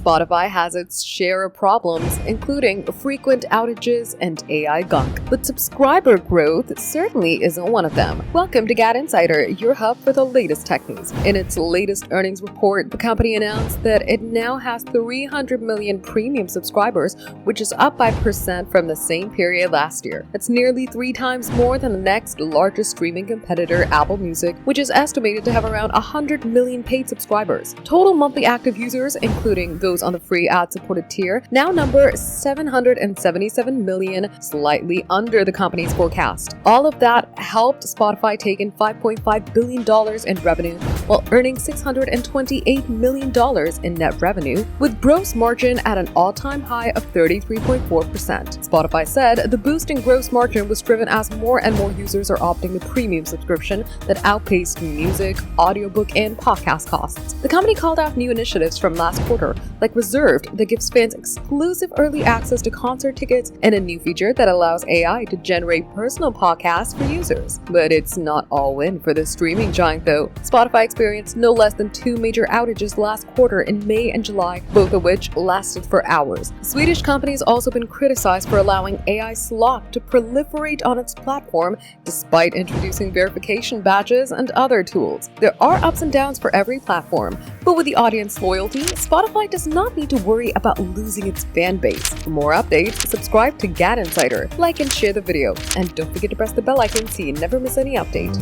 Spotify has its share of problems, including frequent outages and AI gunk, but subscriber growth certainly isn't one of them. Welcome to GadInsider, your hub for the latest tech news. In its latest earnings report, the company announced that it now has 300 million premium subscribers, which is up by percent from the same period last year. That's nearly 3 times more than the next largest streaming competitor, Apple Music, which is estimated to have around 100 million paid subscribers. Total monthly active users, including those on the free ad-supported tier, now number 777 million, slightly under the company's forecast. All of that helped Spotify take in $5.5 billion in revenue, while earning $628 million in net revenue, with gross margin at an all-time high of 33.4%. Spotify said the boost in gross margin was driven as more and more users are opting the premium subscription that outpaced music, audiobook, and podcast costs. The company called out new initiatives from last quarter, like Reserved, that gives fans exclusive early access to concert tickets, and a new feature that allows AI to generate personal podcasts for users. But it's not all win for the streaming giant, though. Spotify experienced no less than 2 major outages last quarter in May and July, both of which lasted for hours. The Swedish company has also been criticized for allowing AI slop to proliferate on its platform, despite introducing verification badges and other tools. There are ups and downs for every platform, but with the audience loyalty, Spotify does not need to worry about losing its fan base. For more updates, subscribe to GadInsider, like and share the video, and don't forget to press the bell icon so you never miss any update.